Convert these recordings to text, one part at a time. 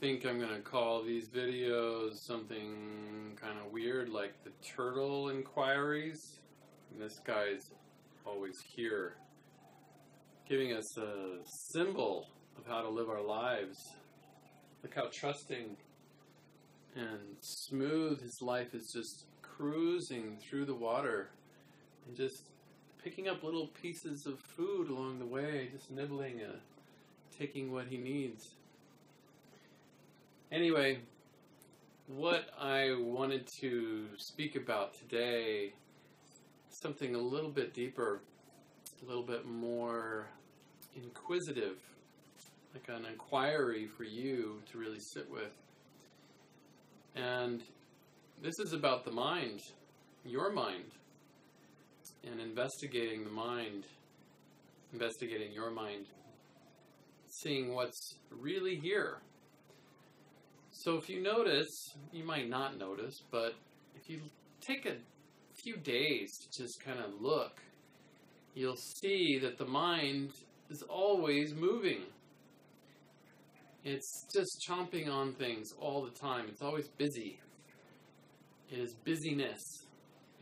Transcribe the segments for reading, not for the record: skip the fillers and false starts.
think I'm going to call these videos something kind of weird, like the Turtle Inquiries. And this guy's always here, giving us a symbol of how to live our lives. Look how trusting and smooth his life is, just cruising through the water and just picking up little pieces of food along the way, just nibbling, taking what he needs. Anyway, what I wanted to speak about today is something a little bit deeper, a little bit more inquisitive, like an inquiry for you to really sit with. And this is about the mind, your mind, and investigating the mind, investigating your mind, seeing what's really here. So if you notice, you might not notice, but if you take a few days to just kind of look, you'll see that the mind is always moving. It's just chomping on things all the time. It's always busy. It is busyness.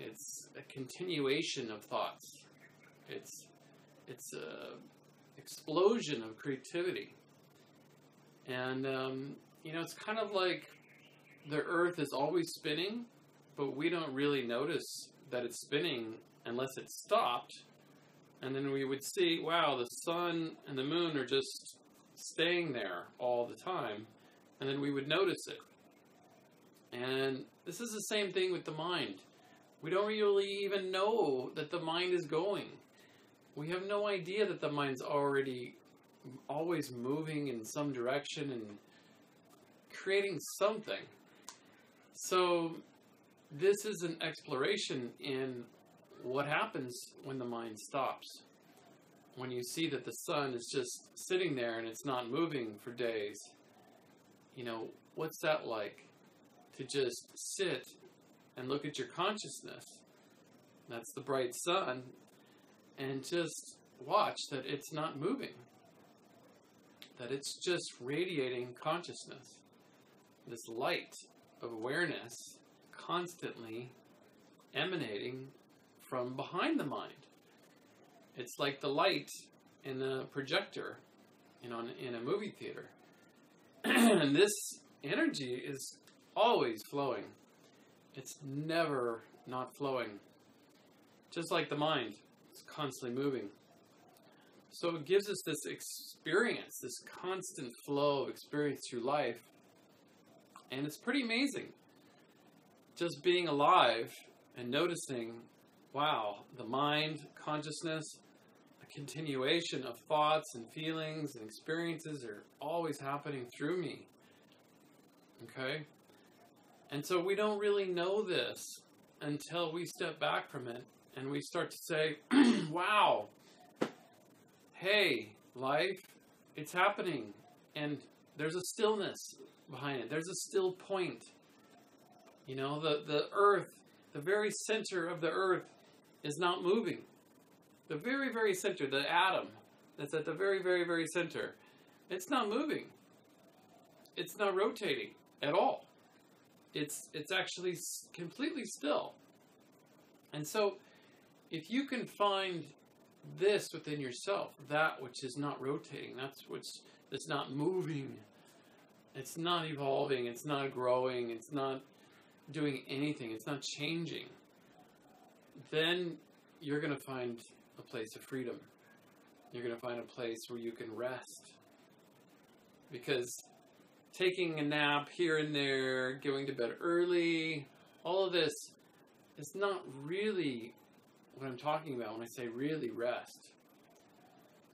It's a continuation of thoughts. It's a explosion of creativity. And it's kind of like the earth is always spinning, but we don't really notice that it's spinning unless it stopped. And then we would see, wow, the sun and the moon are just staying there all the time. And then we would notice it. And this is the same thing with the mind. We don't really even know that the mind is going. We have no idea that the mind's already always moving in some direction and creating something. So this is an exploration in what happens when the mind stops. When you see that the sun is just sitting there and it's not moving for days, what's that like? To just sit and look at your consciousness, that's the bright sun, and just watch that it's not moving, that it's just radiating consciousness, this light of awareness constantly emanating from behind the mind. It's like the light in a projector, in a movie theater. And this energy is always flowing. It's never not flowing. Just like the mind, it's constantly moving. So it gives us this experience, this constant flow of experience through life. And it's pretty amazing. Just being alive and noticing, wow, the mind, consciousness, a continuation of thoughts and feelings and experiences are always happening through me. Okay? And so we don't really know this until we step back from it and we start to say, wow, hey, life, it's happening. And there's a stillness behind it. There's a still point. The earth, the very center of the earth is not moving. The very, very center, the atom that's at the very, very, very center, it's not moving. It's not rotating at all. It's actually completely still. And so if you can find this within yourself, that which is not rotating, that's not moving, it's not evolving, it's not growing, it's not doing anything, it's not changing, then you're going to find a place of freedom. You're going to find a place where you can rest. Because taking a nap here and there, going to bed early, all of this is not really what I'm talking about when I say really rest.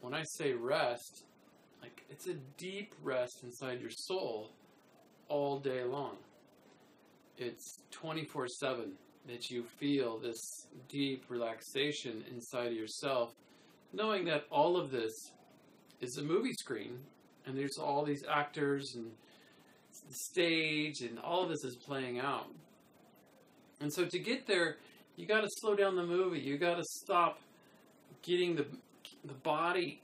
When I say rest, like it's a deep rest inside your soul all day long. It's 24/7 that you feel this deep relaxation inside of yourself, knowing that all of this is a movie screen, and there's all these actors and the stage, and all of this is playing out. And so to get there, you got to slow down the movie. You got to stop getting the body,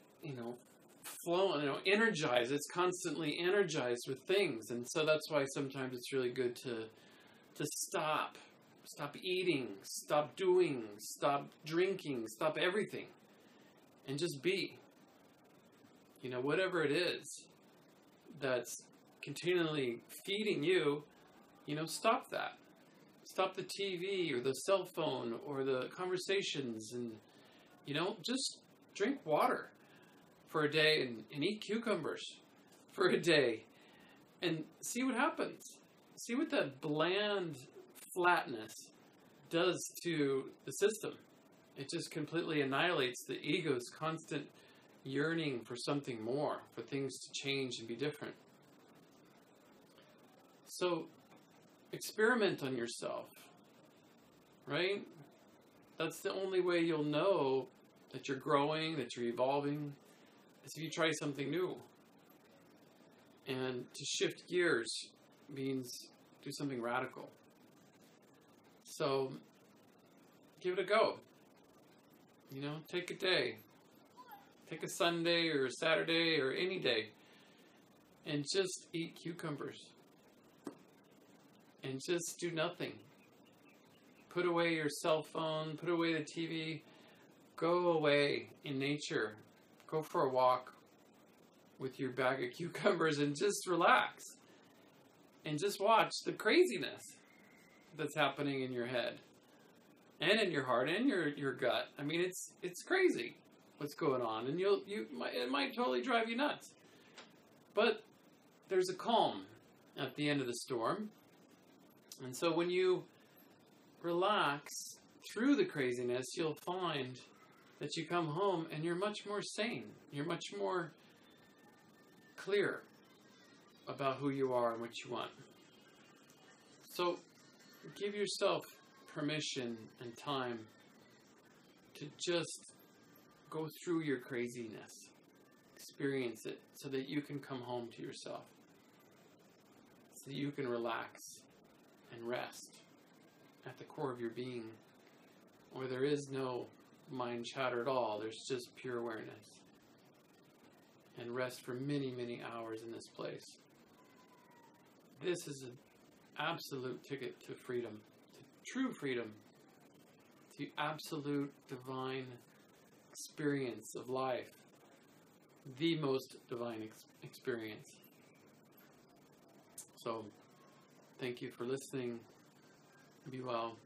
flowing, energized. It's constantly energized with things. And so that's why sometimes it's really good to stop. Stop eating, stop doing, stop drinking, stop everything. And just be. Whatever it is that's continually feeding you, stop that. Stop the TV or the cell phone or the conversations and, just drink water for a day and eat cucumbers for a day and see what happens. See what that bland flatness does to the system. It just completely annihilates the ego's constant yearning for something more, for things to change and be different. So experiment on yourself, right? That's the only way you'll know that you're growing, that you're evolving, is if you try something new. And to shift gears means do something radical. So give it a go. Take a day. Take a Sunday or a Saturday or any day and just eat cucumbers. And just do nothing. Put away your cell phone, put away the TV, go away in nature. Go for a walk with your bag of cucumbers and just relax. And just watch the craziness that's happening in your head and in your heart and your gut. I mean, it's crazy what's going on, and it might totally drive you nuts. But there's a calm at the end of the storm. And so when you relax through the craziness, you'll find that you come home and you're much more sane. You're much more clear about who you are and what you want. So give yourself permission and time to just go through your craziness. Experience it so that you can come home to yourself. So that you can relax and rest at the core of your being, where there is no mind chatter at all. There's just pure awareness. And rest for many, many hours in this place. This is an absolute ticket to freedom, to true freedom, to absolute divine experience of life, the most divine experience. So, thank you for listening. Be well.